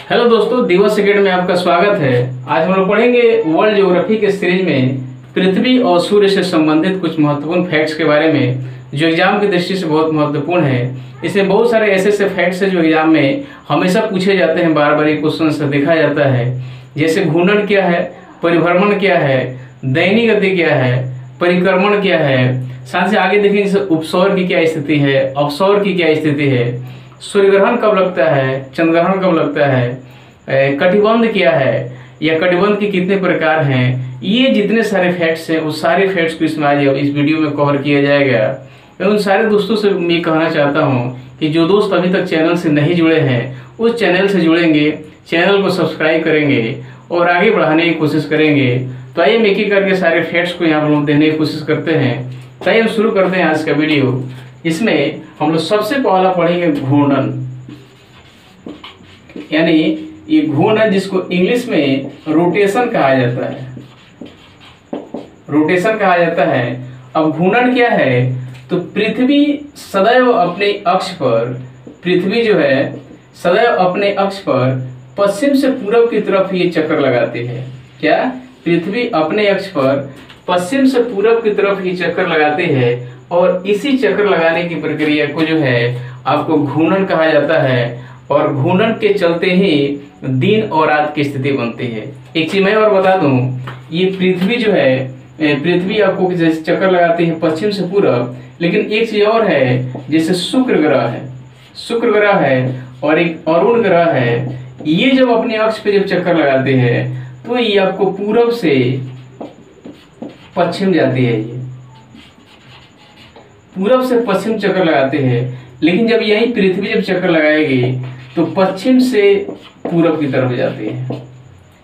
Hello दोस्तों, दिवस second में आपका स्वागत है। आज हम लोग पढ़ेंगे वर्ल्ड ज्योग्राफी के सीरीज में पृथ्वी और सूर्य से संबंधित कुछ महत्वपूर्ण फैक्ट्स के बारे में, जो एग्जाम की दृष्टि से बहुत महत्वपूर्ण है। इसमें बहुत सारे ऐसे फैक्ट्स हैं जो एग्जाम में हमेशा पूछे जाते हैं, बार बार ये क्वेश्चन से देखा जाता है। जैसे घूर्णन क्या है, परिभ्रमण क्या है, दैनिक गति क्या है, परिक्रमण क्या है, साथ से आगे देखेंगे जैसे उपसौर की क्या स्थिति है, अवसौर की क्या स्थिति है, सूर्य ग्रहण कब लगता है, चंद्र ग्रहण कब लगता है, कटिबंध क्या है या कटिबंध के कितने प्रकार हैं। ये जितने सारे फैक्ट्स हैं उस सारे फैक्ट्स को इसमें आज इस वीडियो में कवर किया जाएगा। मैं उन सारे दोस्तों से मैं कहना चाहता हूँ कि जो दोस्त अभी तक चैनल से नहीं जुड़े हैं उस चैनल से जुड़ेंगे, चैनल को सब्सक्राइब करेंगे और आगे बढ़ाने की कोशिश करेंगे। तो आइए एक एक करके सारे फैक्ट्स को यहाँ पर लोग देने की कोशिश करते हैं। तो आइए हम शुरू करते हैं आज का वीडियो। इसमें हम लोग सबसे पहला पढ़ेंगे घूर्णन, यानी ये घूर्णन जिसको इंग्लिश में रोटेशन कहा जाता है, रोटेशन कहा जाता है। अब घूर्णन क्या है, तो पृथ्वी सदैव अपने अक्ष पर, पृथ्वी जो है सदैव अपने अक्ष पर पश्चिम से पूरब की तरफ ये चक्कर लगाती है। क्या? पृथ्वी अपने अक्ष पर पश्चिम से पूरब की तरफ ये चक्कर लगाती है और इसी चक्कर लगाने की प्रक्रिया को जो है आपको घूर्णन कहा जाता है। और घूर्णन के चलते ही दिन और रात की स्थिति बनती है। एक चीज मैं और बता दूं, ये पृथ्वी जो है, पृथ्वी आपको जैसे चक्कर लगाती है पश्चिम से पूरब, लेकिन एक चीज और है, जैसे शुक्र ग्रह है, शुक्र ग्रह है और एक अरुण ग्रह है, ये जब अपने अक्ष पे जब चक्कर लगाते हैं तो ये आपको पूरब से पश्चिम जाती है, ये पूरब से पश्चिम चक्कर लगाते हैं। लेकिन जब यही पृथ्वी जब चक्कर लगाएगी तो पश्चिम से पूरब की तरफ जाती है।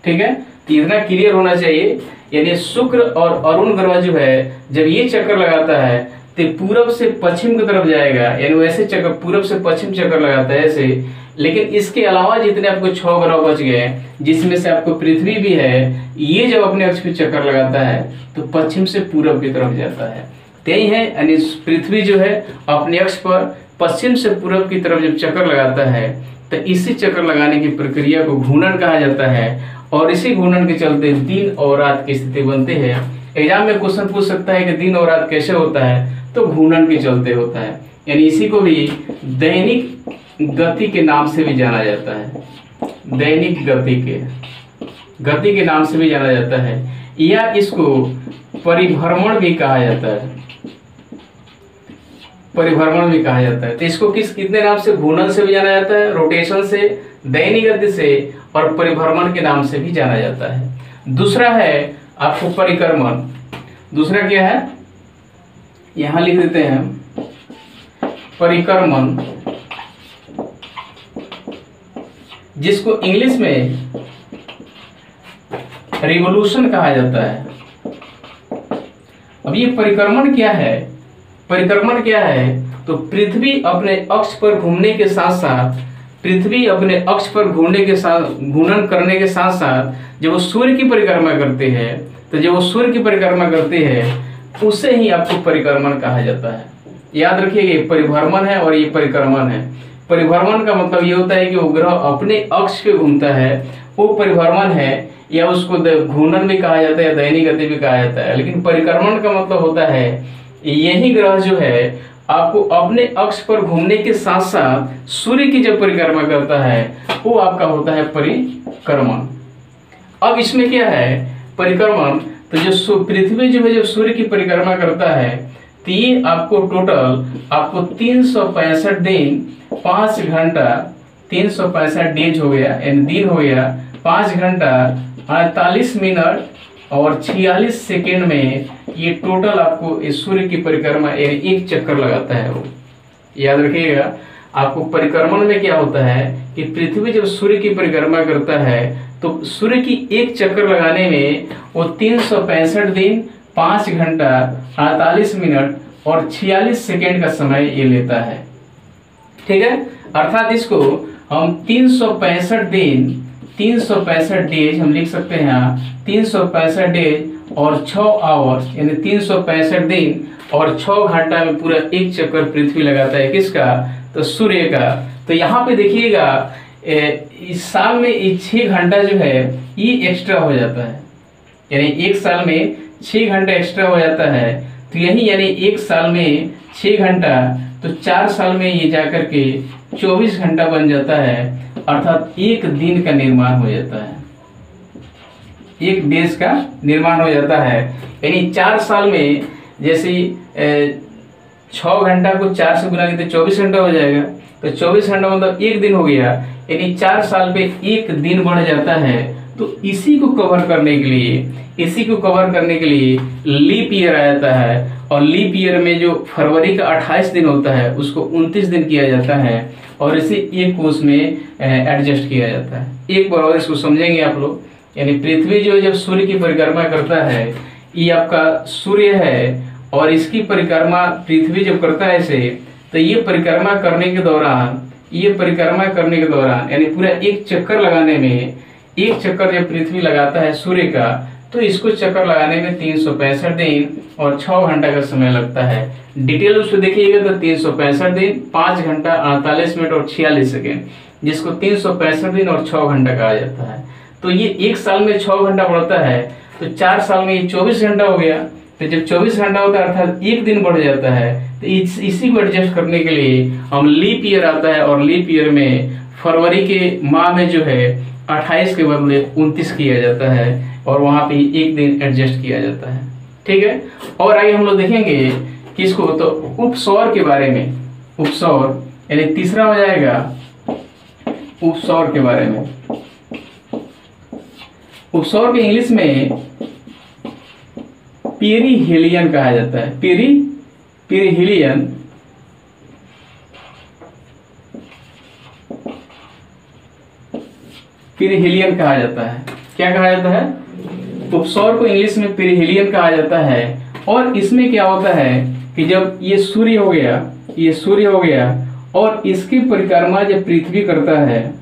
ठीक है, तो इतना क्लियर होना चाहिए। यानी शुक्र और अरुण ग्रह जो है जब ये चक्कर लगाता है तो पूरब से पश्चिम की तरफ जाएगा, यानी वैसे चक्कर पूरब से पश्चिम चक्कर लगाता है ऐसे। लेकिन इसके अलावा जितने आपको 6 ग्रह बच गए, जिसमें से आपको पृथ्वी भी है, ये जब अपने अक्ष पे चक्कर लगाता है तो पश्चिम से पूरब की तरफ जाता है। यही है, यानी पृथ्वी जो है अपने अक्ष पर पश्चिम से पूरब की तरफ जब चक्कर लगाता है तो इसी चक्कर लगाने की प्रक्रिया को घूर्णन कहा जाता है। और इसी घूर्णन के चलते दिन और रात की स्थिति बनती है। एग्जाम में क्वेश्चन पूछ सकता है कि दिन और रात कैसे होता है, तो घूर्णन के चलते होता है। यानी इसी को भी दैनिक गति के नाम से भी जाना जाता है, दैनिक गति के नाम से भी जाना जाता है, या इसको परिभ्रमण भी कहा जाता है, परिभ्रमण भी कहा जाता है। तो इसको कितने नाम से, घूर्णन से भी जाना जाता है, रोटेशन से, दैनिक गति से और परिभ्रमण के नाम से भी जाना जाता है। दूसरा है आपको परिक्रमण। दूसरा क्या है, यहां लिख देते हैं परिक्रमण, जिसको इंग्लिश में रिवोल्यूशन कहा जाता है। अब ये परिक्रमण क्या है, परिक्रमण क्या है, तो पृथ्वी अपने अक्ष पर घूमने के साथ साथ, पृथ्वी अपने अक्ष पर घूमने के साथ, घूर्णन करने के साथ साथ जब वो सूर्य की परिक्रमा करते हैं, तो जब वो सूर्य की परिक्रमा करते हैं उसे ही आपको परिक्रमण कहा जाता है। याद रखिए, ये परिभ्रमण है और ये परिक्रमण है। परिभ्रमण का मतलब ये होता है कि वो ग्रह अपने अक्ष पे घूमता है, वो परिभ्रमण है, या उसको घूर्णन भी कहा जाता है, दैनिक गति भी कहा जाता है। लेकिन परिक्रमण का मतलब होता है यही ग्रह जो है आपको अपने अक्ष पर घूमने के साथ साथ सूर्य की जब परिक्रमा करता है वो आपका होता है परिक्रमण। अब इसमें क्या है परिक्रमण, तो जो पृथ्वी जो है जब सूर्य की परिक्रमा करता है तो ये आपको टोटल आपको 365 दिन 5 घंटा, 365 डेज हो गया, यानी दिन हो गया, 5 घंटा 48 मिनट और 46 सेकेंड में ये टोटल आपको इस सूर्य की परिक्रमा यानी एक चक्कर लगाता है वो। याद रखिएगा, आपको परिक्रमण में क्या होता है कि पृथ्वी जब सूर्य की परिक्रमा करता है तो सूर्य की एक चक्कर लगाने में वो 365 दिन 5 घंटा 48 मिनट और 46 सेकेंड का समय ये लेता है। ठीक है, अर्थात इसको हम 365 दिन, 365 डेज हम लिख सकते हैं यहाँ, 365 डेज और 6 आवर्स, यानी 365 दिन और 6 घंटा में पूरा एक चक्कर पृथ्वी लगाता है। किसका? तो सूर्य का। तो यहाँ पे देखिएगा इस साल में ये 6 घंटा जो है ये एक्स्ट्रा हो जाता है, यानी एक साल में 6 घंटा एक्स्ट्रा हो जाता है। तो यही यानी एक साल में 6 घंटा, तो 4 साल में ये जाकर के 24 घंटा बन जाता है, अर्थात एक दिन का निर्माण हो जाता है, एक देश का निर्माण हो जाता है। यानी 4 साल में जैसे 6 घंटा को 4 से गुना किया तो 24 घंटा हो जाएगा, तो 24 घंटा मतलब एक दिन हो गया, यानी 4 साल पे एक दिन बढ़ जाता है। तो इसी को कवर करने के लिए लीप ईयर आ जाता है, और लीप ईयर में जो फरवरी का 28 दिन होता है उसको 29 दिन किया जाता है, और इसे एक कोष में एडजस्ट किया जाता है। एक बार और इसको समझेंगे आप लोग। यानी पृथ्वी जो जब सूर्य की परिक्रमा करता है, ये आपका सूर्य है, और इसकी परिक्रमा पृथ्वी जब करता है इसे, तो ये परिक्रमा करने के दौरान यानी पूरा एक चक्कर लगाने में, एक चक्कर जब पृथ्वी लगाता है सूर्य का, तो इसको चक्कर लगाने में 365 दिन और 6 घंटा का समय लगता है। डिटेल उसको देखिएगा तो 365 दिन 5 घंटा 48 मिनट और 46 सेकेंड, जिसको 365 दिन और 6 घंटा कहा जाता है। तो ये एक साल में 6 घंटा बढ़ता है, तो 4 साल में ये 24 घंटा हो गया। तो जब 24 घंटा होता है अर्थात एक दिन बढ़ जाता है, तो इसी को एडजस्ट करने के लिए हम लीप ईयर आता है, और लीप ईयर में फरवरी के माह में जो है 28 के बदले 29 किया जाता है, और वहां पे एक दिन एडजस्ट किया जाता है। ठीक है, और आगे हम लोग देखेंगे किसको, तो उपसौर के बारे में। उपसौर यानी तीसरा हो जाएगा उपसौर के बारे में। उपसौर को इंग्लिश में पेरिहेलियन कहा जाता है। पेरिहेलियन कहा जाता है। क्या कहा जाता है? उपसौर को इंग्लिश में पेरिहेलियन कहा जाता है। और इसमें क्या होता है कि जब ये सूर्य हो गया और इसकी परिक्रमा जब पृथ्वी करता है,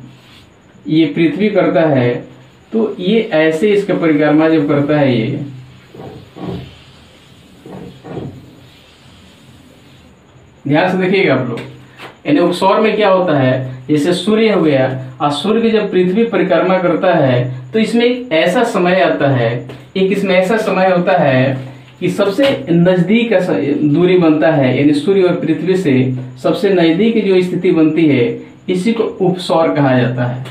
तो ये ऐसे इसका परिक्रमा जब करता है, ये ध्यान से देखिएगा आप लोग। यानी उपसौर में क्या होता है, जैसे सूर्य हो गया और सूर्य की जब पृथ्वी परिक्रमा करता है, तो इसमें एक ऐसा समय आता है, ऐसा समय होता है कि सबसे नजदीक दूरी बनता है, यानी सूर्य और पृथ्वी से सबसे नजदीक जो स्थिति बनती है, इसी को उपसौर कहा जाता है।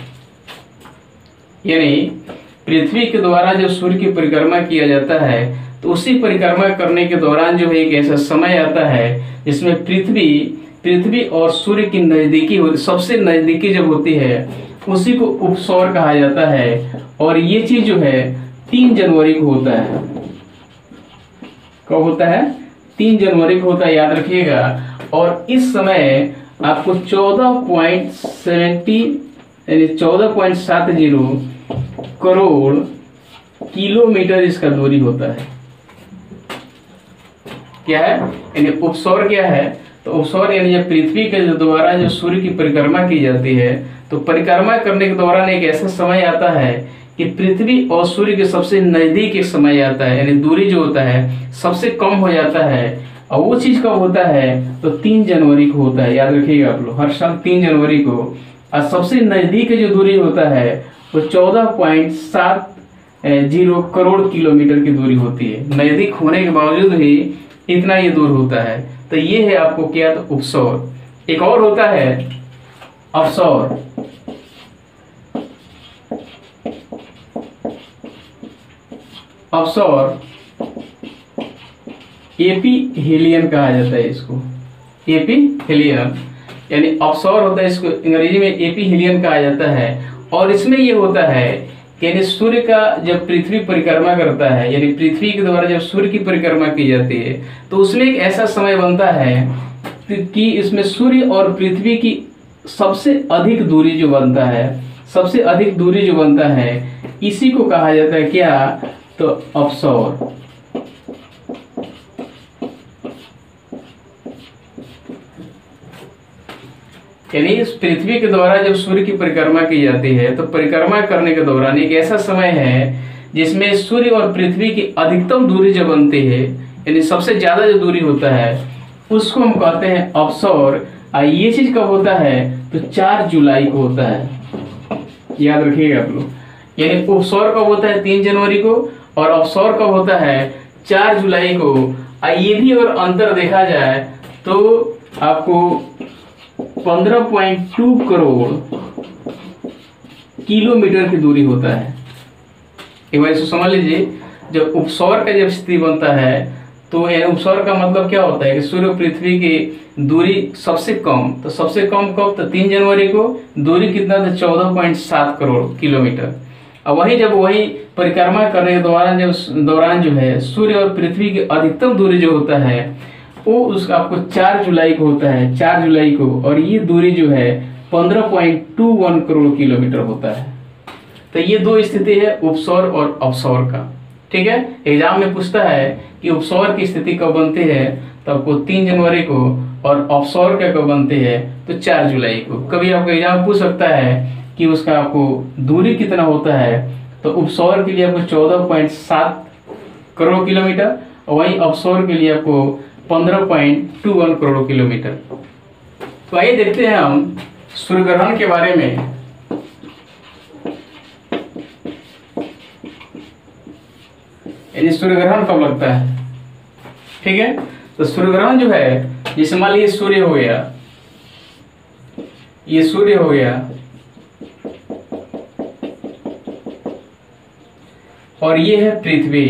यानी पृथ्वी के द्वारा जब सूर्य की परिक्रमा किया जाता है, तो उसी परिक्रमा करने के दौरान जो है एक ऐसा समय आता है जिसमें पृथ्वी और सूर्य की नजदीकी सबसे नजदीकी जब होती है, उसी को उपसौर कहा जाता है। और ये चीज जो है 3 जनवरी को होता है। कब होता है? 3 जनवरी को होता है, याद रखिएगा। और इस समय आपको 14.70 करोड़ किलोमीटर इसका दूरी होता है। क्या है? यानी उपसौर क्या है? तो उपसौर यानी जब पृथ्वी के द्वारा जो सूर्य की परिक्रमा की जाती है, तो परिक्रमा करने के दौरान एक ऐसा समय आता है कि पृथ्वी और सूर्य के सबसे नजदीक एक समय आता है, यानी दूरी जो होता है सबसे कम हो जाता है। और वो चीज कब होता है? तो 3 जनवरी को होता है, याद रखिएगा आप लोग, हर साल 3 जनवरी को। और सबसे नजदीक जो दूरी होता है वो 14.70 करोड़ किलोमीटर की दूरी होती है। नजदीक होने के बावजूद भी इतना ये दूर होता है। तो ये है आपको क्या, तो उपसौर। एक और होता है अवसौर। अवसौर एपीहेलियन कहा जाता है इसको, एपीहेलियन यानी अवसौर होता है, इसको अंग्रेजी में एपीहेलियन कहा जाता है। और इसमें ये होता है कि यानी सूर्य का जब पृथ्वी परिक्रमा करता है, यानी पृथ्वी के द्वारा जब सूर्य की परिक्रमा की जाती है, तो उसमें एक ऐसा समय बनता है कि इसमें सूर्य और पृथ्वी की सबसे अधिक दूरी जो बनता है, इसी को कहा जाता है क्या, तो अवसौर। यानी इस पृथ्वी के द्वारा जब सूर्य की परिक्रमा की जाती है, तो परिक्रमा करने के दौरान एक ऐसा समय है जिसमें सूर्य और पृथ्वी की अधिकतम दूरी जो बनती है, यानी सबसे ज्यादा जो दूरी होता है, उसको हम कहते हैं अवसौर। ये चीज कब होता है? तो 4 जुलाई को होता है। याद रखिएगा आप लोग। यानी उपसौर कब होता है 3 जनवरी को, और अवसौर कब होता है 4 जुलाई को। ये भी अगर अंतर देखा जाए तो आपको 15.2 करोड़ किलोमीटर की दूरी होता है। एक बार इसको समझ लीजिए, जब उपसौर का जब स्थिति बनता है तो यानी उपसौर का मतलब क्या होता है कि सूर्य पृथ्वी की दूरी सबसे कम, तो सबसे कम कब, तो 3 जनवरी को दूरी कितना था 14.7 करोड़ किलोमीटर। और वही जब वही परिक्रमा करने के दौरान जो है सूर्य और पृथ्वी की अधिकतम दूरी जो होता है वो उसका आपको 4 जुलाई को होता है, 4 जुलाई को, और ये दूरी जो है 15.21 करोड़ किलोमीटर होता है। तो ये दो स्थिति है उपसौर और अवसौर का। ठीक है, एग्जाम में पूछता है कि उपसौर की स्थिति कब बनती है, तो आपको 3 जनवरी को, और अवसौर का कब बनती है तो 4 जुलाई को। कभी आपको एग्जाम पूछ सकता है कि उसका आपको दूरी कितना होता है, तो उपसौर के लिए आपको 14.7 करोड़ किलोमीटर, और वहीं अवसौर के लिए आपको 15.21 करोड़ किलोमीटर। तो आइए देखते हैं हम सूर्य ग्रहण के बारे में। यानी सूर्य ग्रहण कब लगता है। ठीक है, तो सूर्य ग्रहण जो है, जैसे मान लीजिए सूर्य हो गया, ये सूर्य हो गया, और ये है पृथ्वी।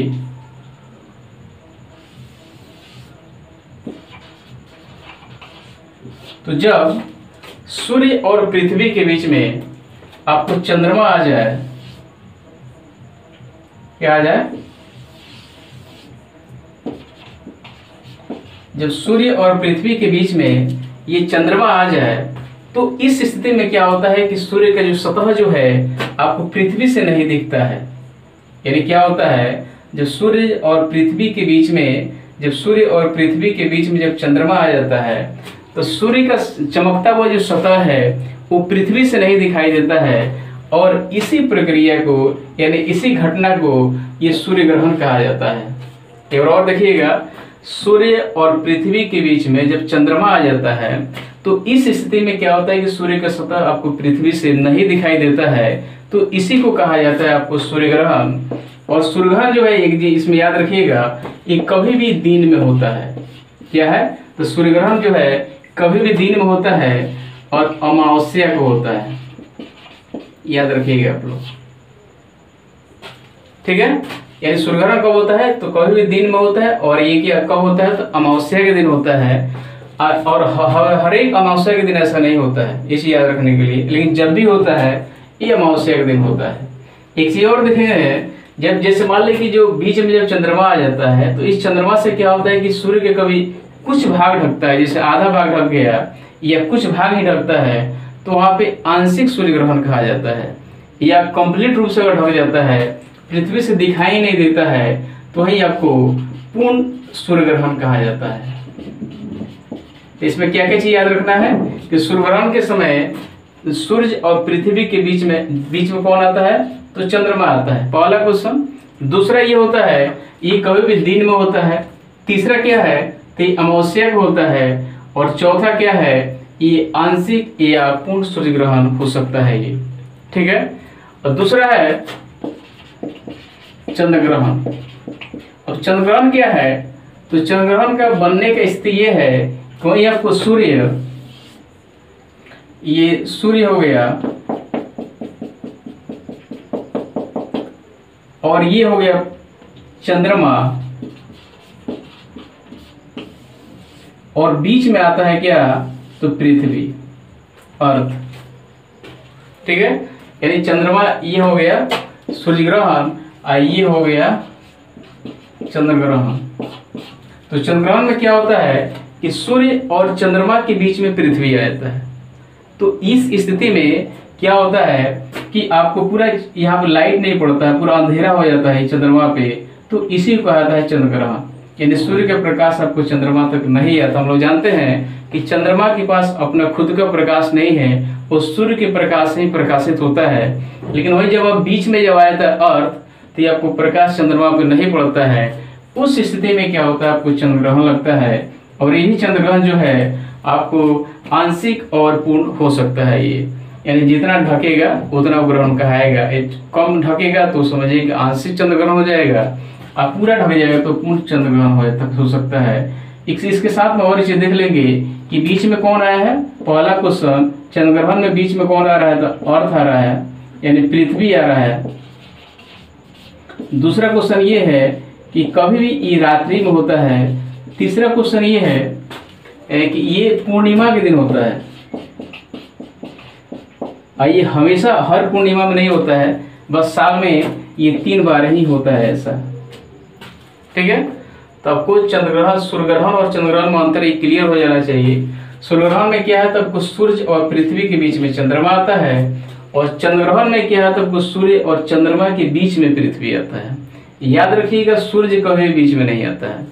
तो जब सूर्य और पृथ्वी के बीच में आपको चंद्रमा आ जाए, क्या आ जाए, जब सूर्य और पृथ्वी के बीच में ये चंद्रमा आ जाए, तो इस स्थिति में क्या होता है कि सूर्य का जो सतह जो है आपको पृथ्वी से नहीं दिखता है। यानी क्या होता है, जब सूर्य और पृथ्वी के बीच में, जब सूर्य और पृथ्वी के बीच में जब चंद्रमा आ जाता है, तो सूर्य का चमकता हुआ जो सतह है वो पृथ्वी से नहीं दिखाई देता है, और इसी प्रक्रिया को यानी इसी घटना को ये सूर्य ग्रहण कहा जाता है। एक और देखिएगा, सूर्य और पृथ्वी के बीच में जब चंद्रमा आ जाता है तो इस स्थिति में क्या होता है कि सूर्य का सतह आपको पृथ्वी से नहीं दिखाई देता है, तो इसी को कहा जाता है आपको सूर्य ग्रहण। और सूर्य ग्रहण जो है एक चीज इसमें याद रखिएगा, ये कभी भी दिन में होता है। क्या है, तो सूर्य ग्रहण जो है कभी भी दिन में होता है और अमावस्या को होता है, याद रखिएगा आप लोग। ठीक है, यानी सूर्य ग्रहण कब होता है तो कभी भी दिन में होता है, और ये क्या कब होता है तो अमावस्या के दिन होता है। और हर एक अमावस्या के दिन ऐसा नहीं होता है, इसे याद रखने के लिए, लेकिन जब भी होता है ये अमावस्या के दिन होता है। एक चीज और देखेंगे, जब जैसे मान लें कि जो बीच में जब चंद्रमा आ जाता है, तो इस चंद्रमा से क्या होता है कि सूर्य के कभी कुछ भाग ढकता है, जैसे आधा भाग ढक गया या कुछ भाग ही ढकता है, तो वहां पे आंशिक सूर्य ग्रहण कहा जाता है। या कंप्लीट रूप से अगर ढक जाता है, पृथ्वी से दिखाई नहीं देता है, तो वही आपको पूर्ण सूर्य ग्रहण कहा जाता है। इसमें क्या क्या चीज याद रखना है कि सूर्य ग्रहण के समय सूर्य और पृथ्वी के बीच में कौन आता है तो चंद्रमा आता है, पहला क्वेश्चन। दूसरा ये होता है ये कभी भी दिन में होता है। तीसरा क्या है तो ये अमावस्या को होता है। और चौथा क्या है, ये आंशिक या पूर्ण सूर्य ग्रहण हो सकता है ये। ठीक है, और दूसरा है चंद्र ग्रहण। अब चंद्र ग्रहण क्या है तो चंद्र ग्रहण का बनने का स्थिति ये है कि वही आपको सूर्य, ये सूर्य हो गया और ये हो गया चंद्रमा, और बीच में आता है क्या तो पृथ्वी, अर्थ। ठीक है, यानी चंद्रमा ये हो गया सूर्य ग्रहण, ये हो गया चंद्र ग्रहण। तो चंद्र ग्रहण में क्या होता है कि सूर्य और चंद्रमा के बीच में पृथ्वी आ जाता है। तो इस स्थिति में क्या होता है कि आपको पूरा यहाँ पे लाइट नहीं पड़ता है, पूरा अंधेरा हो जाता है चंद्रमा पे, तो इसी को कहा जाता है चंद्र ग्रहण। यानी सूर्य का प्रकाश आपको चंद्रमा तक नहीं आता। हम लोग जानते हैं कि चंद्रमा के पास अपना खुद का प्रकाश नहीं है, वो सूर्य के प्रकाश से ही प्रकाशित होता है। लेकिन वही जब आप बीच में जब आ जाता है अर्थ, तो ये आपको प्रकाश चंद्रमा पे नहीं पड़ता है। उस स्थिति में क्या होता है आपको चंद्र ग्रहण लगता है, और यही चंद्र ग्रहण जो है आपको आंशिक और पूर्ण हो सकता है ये। यानी जितना ढकेगा उतना ग्रहण कहाएगा। कम ढकेगा तो समझिए कि आंशिक चंद्र ग्रहण हो जाएगा, और पूरा ढक जाएगा तो पूर्ण चंद्र ग्रहण हो सकता है। इसके साथ में और चीज देख लेंगे कि बीच में कौन आया है। पहला क्वेश्चन, चंद्र ग्रहण में बीच में कौन आ रहा है, तो अर्थ आ रहा है, यानी पृथ्वी आ रहा है। दूसरा क्वेश्चन ये है कि कभी भी ये रात्रि में होता है। तीसरा क्वेश्चन ये है कि ये पूर्णिमा के दिन होता है, और ये हमेशा हर पूर्णिमा में नहीं होता है, बस साल में ये 3 बार ही होता है ऐसा। ठीक है, तो आपको चंद्र ग्रहण, सूर्य ग्रहण और चंद्र ग्रहण में अंतर क्लियर हो जाना चाहिए। सूर्य ग्रहण में क्या है, तब आपको सूर्य और पृथ्वी के बीच में चंद्रमा आता है, और चंद्र ग्रहण में क्या है, तब आपको सूर्य और चंद्रमा के बीच में पृथ्वी आता है। याद रखिएगा, सूर्य कभी भी बीच में नहीं आता है।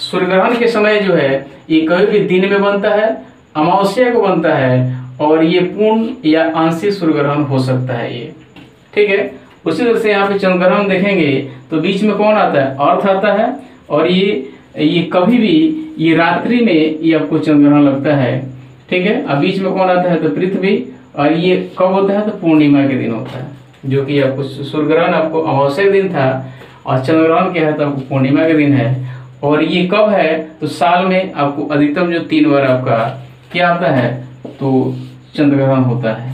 सूर्य ग्रहण के समय जो है ये कभी भी दिन में बनता है, अमावस्या को बनता है, और ये पूर्ण या आंशिक सूर्य ग्रहण हो सकता है ये। ठीक है, उसी तरह से यहाँ पे चंद्र ग्रहण देखेंगे तो बीच में कौन आता है, अर्थ आता है, और ये कभी भी ये रात्रि में ये आपको चंद्र ग्रहण लगता है। ठीक है, अब बीच में कौन आता है, तो पृथ्वी, और ये कब होता है, तो पूर्णिमा के दिन होता है, जो कि आपको सूर्य ग्रहण आपको अमावस्या के दिन था, और चंद्र ग्रहण क्या है, तो आपको पूर्णिमा के दिन है। और ये कब है, तो साल में आपको अधिकतम जो 3 बार आपका क्या आता है, तो चंद्र ग्रहण होता है।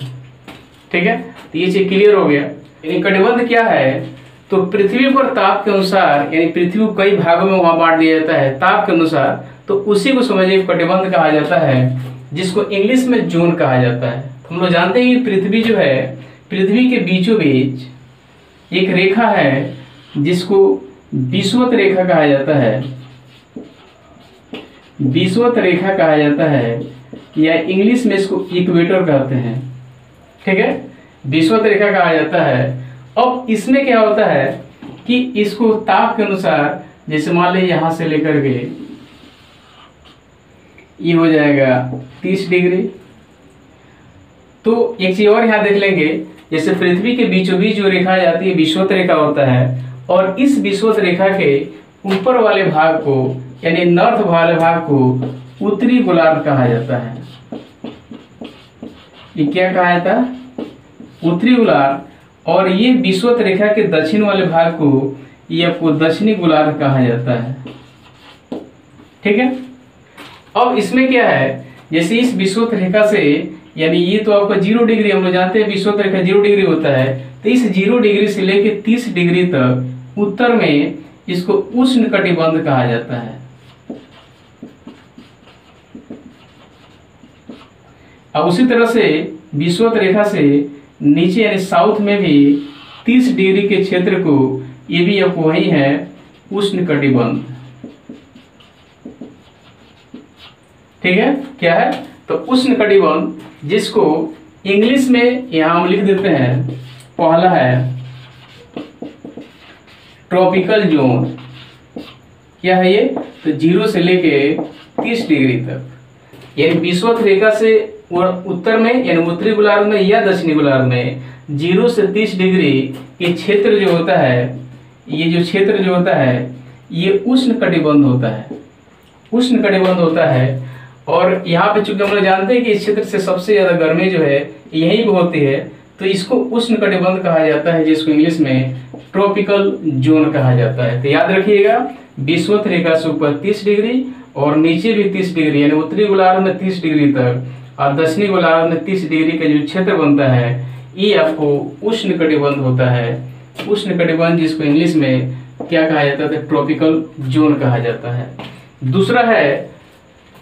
ठीक है, तो ये चीज क्लियर हो गया। यानी कटिबंध क्या है, तो पृथ्वी पर ताप के अनुसार, यानी पृथ्वी को कई भागों में वहां बांट दिया जाता है ताप के अनुसार, तो उसी को समझिए कटिबंध कहा जाता है, जिसको इंग्लिश में जोन कहा जाता है। हम लोग जानते हैं कि पृथ्वी जो है, पृथ्वी के बीचों बीच एक रेखा है जिसको विषुवत रेखा कहा जाता है। विषुवत रेखा कहा जाता है, या इंग्लिश में इसको इक्वेटर कहते हैं। ठीक है, विषुवत रेखा कहा जाता है। अब इसमें क्या होता है कि इसको ताप के अनुसार, जैसे मान लीजिए यहां से लेकर के ये हो जाएगा 30 डिग्री। तो एक चीज और यहां देख लेंगे, जैसे पृथ्वी के बीचों बीच जो रेखा जाती है विषुवत रेखा होता है, और इस विषुवत रेखा के ऊपर वाले भाग को, यानी नॉर्थ वाले भाग को उत्तरी गोलार्ध कहा जाता है। ये क्या कहा जाता है, उत्तरी गोलार्ध। और ये विषुवत रेखा के दक्षिण वाले भाग को ये आपको दक्षिणी गोलार्ध कहा जाता है। ठीक है, अब इसमें क्या है, जैसे इस विषुवत रेखा से, यानी ये तो आपका 0 डिग्री, हम लोग जानते हैं विषुवत रेखा 0 डिग्री होता है, तो इस 0 डिग्री से लेकर 30 डिग्री तक उत्तर में इसको उष्ण कटिबंध कहा जाता है। अब उसी तरह से विषुवत रेखा से नीचे यानी साउथ में भी 30 डिग्री के क्षेत्र को, ये भी आपको वही है उष्ण कटिबंध। ठीक है, क्या है, तो उष्ण कटिबंध, जिसको इंग्लिश में यहां हम लिख देते हैं, पहला है ट्रॉपिकल जोन। क्या है ये, तो 0 से लेके 30 डिग्री तक, यानी विषुवत रेखा से उत्तर में, यानी उत्तरी गोलार्ध में या दक्षिणी गोलार्ध में 0 से 30 डिग्री ये क्षेत्र जो होता है, ये जो क्षेत्र जो होता है, ये उष्ण कटिबंध होता है। उष्ण कटिबंध होता है, और यहाँ पे चूंकि हम लोग जानते हैं कि इस क्षेत्र से सबसे ज्यादा गर्मी जो है यहीं पे होती है, तो इसको उष्ण कटिबंध कहा जाता है, जिसको इंग्लिश में ट्रॉपिकल जोन कहा जाता है। तो याद रखिएगा, विषुवत रेखा से ऊपर 30 डिग्री और नीचे भी 30 डिग्री, यानी उत्तरी गोलार्ध में 30 डिग्री तक और दक्षिणी गोलार्ध में 30 डिग्री का जो क्षेत्र बनता है, ये आपको उष्ण कटिबंध होता है। उष्ण कटिबंध, जिसको इंग्लिश में क्या कहा जाता है, ट्रॉपिकल जोन कहा जाता है। दूसरा है,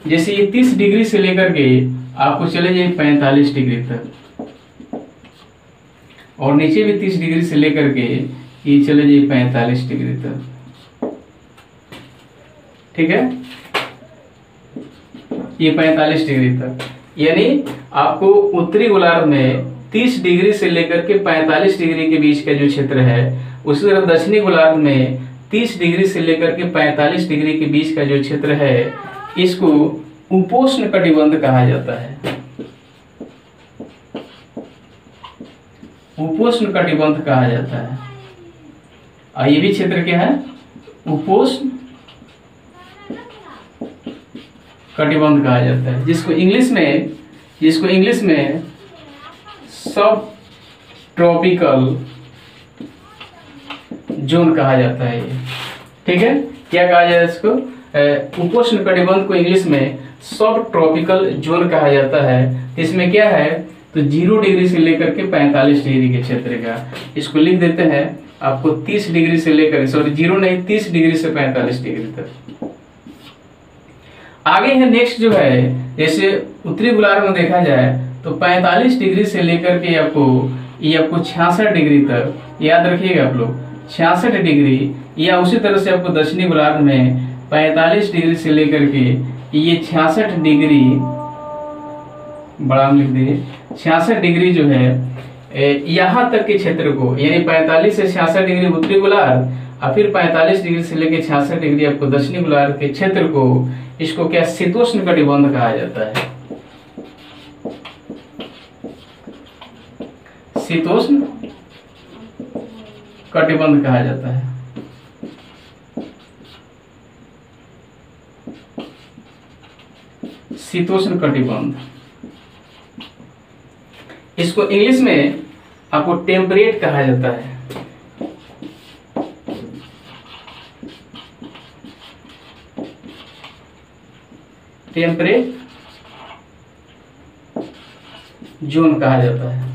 जैसे ये 30 डिग्री से लेकर के आपको चले जाए 45 डिग्री तक, और नीचे भी 30 डिग्री से लेकर के ये चले जाए 45 डिग्री तक। ठीक है, ये 45 डिग्री तक, यानी आपको उत्तरी गोलार्ध में 30 डिग्री से लेकर के 45 डिग्री के बीच का जो क्षेत्र है, उसी तरह दक्षिणी गोलार्ध में 30 डिग्री से लेकर के 45 डिग्री के बीच का जो क्षेत्र है, इसको उपोष्ण कटिबंध कहा जाता है। उपोष्ण कटिबंध कहा जाता है, और ये भी क्षेत्र क्या है, उपोष्ण कटिबंध कहा जाता है, जिसको इंग्लिश में सब ट्रॉपिकल जोन कहा जाता है ये। ठीक है, क्या कहा जाए इसको, उपोष्ण कटिबंध को इंग्लिश में सब ट्रॉपिकल जोन कहा जाता है। इसमें क्या है, तो 0 डिग्री से लेकर के 45 डिग्री के क्षेत्र का, इसको लिख देते हैं आपको 30 डिग्री से लेकर, सॉरी 0 नहीं, 30 डिग्री से 45 डिग्री तक। आगे है नेक्स्ट जो है, जैसे उत्तरी गोलार्ध में देखा जाए तो 45 डिग्री से लेकर के आपको 66 डिग्री तक, याद रखिएगा आप लोग, 66 डिग्री, या उसी तरह से आपको दक्षिणी गोलार्ध में 45 डिग्री से लेकर के ये 66 डिग्री, बड़ा लिख दीजिए, 66 डिग्री जो है यहाँ तक के क्षेत्र को, यानी 45 से 66 डिग्री उत्तरी गोलार्ध और फिर 45 डिग्री से लेकर 66 डिग्री आपको दक्षिणी गोलार्ध के क्षेत्र को, इसको क्या शीतोष्ण कटिबंध कहा जाता है। शीतोष्ण कटिबंध कहा जाता है। शीतोष्ण कटिबंध, इसको इंग्लिश में आपको टेम्परेट कहा जाता है। टेम्परेट जोन कहा जाता है।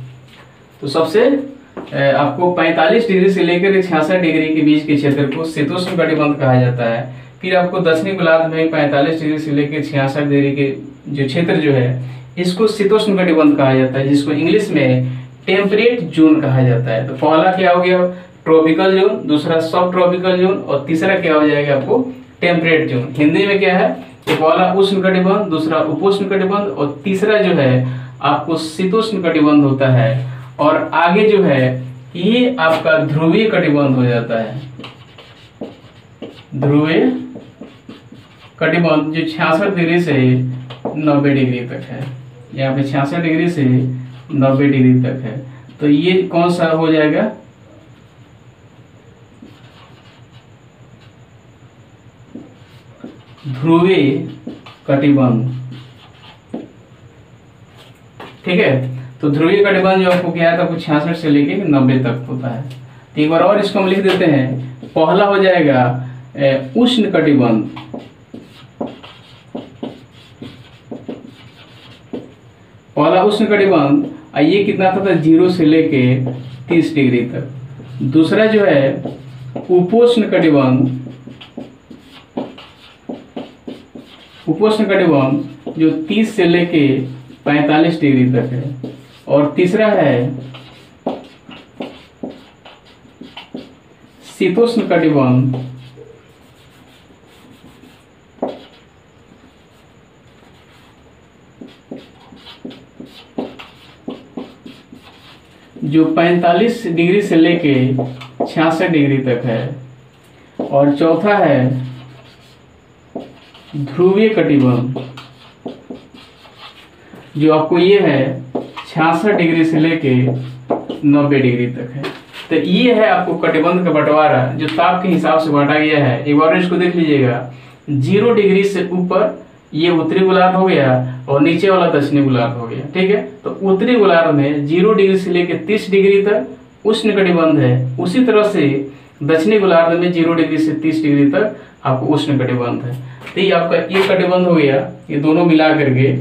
तो सबसे आपको 45 डिग्री से लेकर 66 डिग्री के बीच के क्षेत्र को शीतोष्ण कटिबंध कहा जाता है। फिर आपको दक्षिणी गोलार्ध में 45 डिग्री से लेकर 66 डिग्री के जो क्षेत्र जो है, इसको शीतोष्ण कटिबंध कहा जाता है, जिसको इंग्लिश में टेम्परेट जोन कहा जाता है। तो पहला क्या हो गया, ट्रॉपिकल जोन, दूसरा सब ट्रॉपिकल जोन, और तीसरा क्या हो जाएगा आपको टेम्परेट जोन। हिंदी में क्या है, पहला उष्ण कटिबंध, दूसरा उपोष्ण कटिबंध, और तीसरा जो है आपको शीतोष्ण कटिबंध होता है। और आगे जो है ये आपका ध्रुवीय कटिबंध हो जाता है। ध्रुवीय कटिबंध जो 66 डिग्री से 90 डिग्री तक है, यहाँ पे 66 डिग्री से 90 डिग्री तक है। तो ये कौन सा हो जाएगा, ध्रुवीय कटिबंध। ठीक है, तो ध्रुवीय कटिबंध जो आपको क्या है, आपको 66 से लेके 90 तक होता है। तो एक बार और इसको हम लिख देते हैं। पहला हो जाएगा उष्ण कटिबंध, पहला उष्ण कटिबंध, ये कितना था, 0 से लेके 30 डिग्री तक। दूसरा जो है उपोष्ण कटिबंध, उपोष्ण कटिबंध जो 30 से लेके 45 डिग्री तक है। और तीसरा है शीतोष्ण कटिबंध, जो 45 डिग्री से लेके 66 डिग्री तक है। और चौथा है ध्रुवीय कटिबंध, जो आपको ये है 66 डिग्री से लेके 90 डिग्री तक है। तो ये है आपको कटिबंध का बंटवारा, जो ताप के हिसाब से बांटा गया है। एक बार इसको देख लीजिएगा, 0 डिग्री से ऊपर ये उत्तरी गोलार्ध हो गया और नीचे वाला दक्षिणी गोलार्ध हो गया। ठीक है, तो उत्तरी गोलार्ध में 0 डिग्री से लेकर 30 डिग्री तक उष्ण कटिबंध है। उसी तरह से दक्षिणी गोलार्ध में 0 डिग्री से 30 डिग्री तक आपको उष्ण कटिबंध है। तो ये आपका एक कटिबंध हो गया, ये दोनों मिला करके।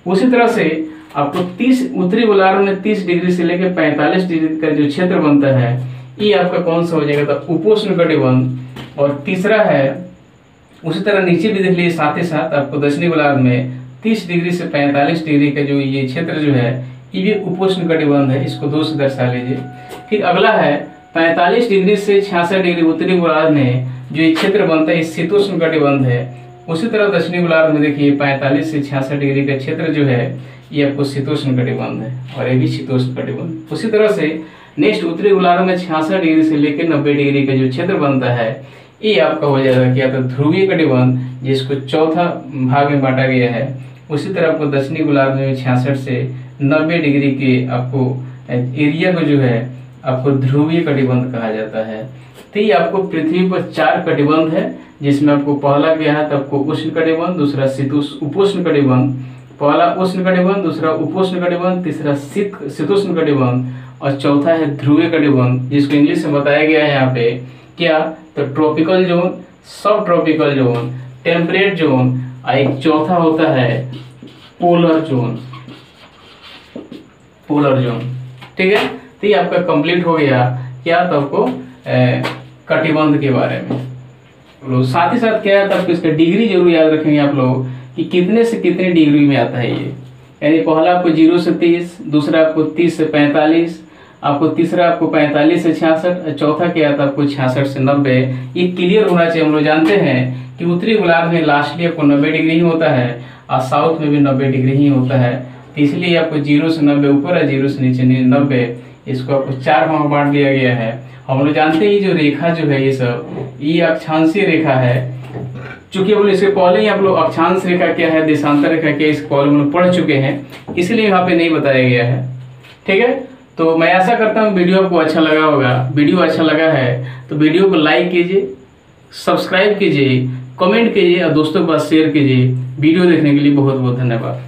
उसी तरह से आपको 30 उत्तरी गोलार्ध में 30 डिग्री से लेकर 45 डिग्री का जो क्षेत्र बनता है, ये आपका कौन सा हो जाएगा, तो उपोष्ण कटिबंध। और तीसरा है उसी तरह नीचे भी देख लीजिए, साथ ही साथ आपको दक्षिणी गोलार्ध में 30 डिग्री से 45 डिग्री का जो ये क्षेत्र जो है, ये भी उपोष्ण कटिबंध है। इसको 2 से दर्शा लीजिए। फिर अगला है 45 डिग्री से 66 डिग्री उत्तरी गोलार्ध में जो ये क्षेत्र बनता है, शीतोष्ण कटिबंध है। उसी तरह दक्षिणी गोलार्ध में देखिए 45 से 66 डिग्री का क्षेत्र जो है, ये आपको शीतोष्ण कटिबंध है, और ये भी शीतोष्ण कटिबंध। उसी तरह से नेक्स्ट उत्तरी गोलार्ध में 66 डिग्री से लेकर 90 डिग्री का जो क्षेत्र बनता है, ये आपका हो जाएगा क्या, तो ध्रुवीय कटिबंध, जिसको चौथा भाग में बांटा गया है। उसी तरह आपको दक्षिणी गोलार्ध में 66 से 90 डिग्री के आपको एरिया को जो है आपको ध्रुवीय कटिबंध कहा जाता है। तो ये आपको पृथ्वी पर 4 कटिबंध है, जिसमें आपको पहला क्या है, तो आपको उष्ण कटिबंध, दूसरा शीतोष्ण उपोष्ण कटिबंध, पहला उष्ण कटिबंध, दूसरा उपोष्ण कटिबंध, तीसरा शीतोष्ण कटिबंध और चौथा है ध्रुवीय कटिबंध, जिसको इंग्लिश में बताया गया है यहाँ पे क्या, तो ट्रॉपिकल जोन, सब ट्रॉपिकल जोन, टेम्परेट जोन और एक चौथा होता है पोलर जोन। पोलर जोन, ठीक है। तो ये आपका कंप्लीट हो गया क्या, तो आपको कटिबंध के बारे में। लोग साथ ही साथ क्या है, आपको इसका डिग्री जरूर याद रखेंगे आप लोग कि कितने से कितने डिग्री में आता है ये। यानी पहला आपको 0 से 30, दूसरा आपको 30 से 45, आपको तीसरा आपको 45 से 66 और चौथा क्या आता है आपको 66 से 90। ये क्लियर होना चाहिए। हम लोग जानते हैं कि उत्तरी गोलार्ध में लास्टली आपको 90 डिग्री ही होता है और साउथ में भी 90 डिग्री ही होता है। तो इसलिए आपको 0 से 90 ऊपर है, 0 से नीचे 90, इसको आपको 4 भाग में बांट दिया गया है। हम लोग जानते हैं ये जो रेखा जो है ये सब ये अक्षांशीय रेखा है। चूंकि हम लोग इसके पहले ही आप लोग अक्षांश रेखा क्या है, देशांतर रेखा क्या है, इसके पहले हम लोग पढ़ चुके हैं, इसलिए यहाँ पे नहीं बताया गया है। ठीक है, तो मैं आशा करता हूँ वीडियो आपको अच्छा लगा होगा। वीडियो अच्छा लगा है तो वीडियो को लाइक कीजिए, सब्सक्राइब कीजिए, कमेंट कीजिए और दोस्तों के पास शेयर कीजिए। वीडियो देखने के लिए बहुत बहुत धन्यवाद।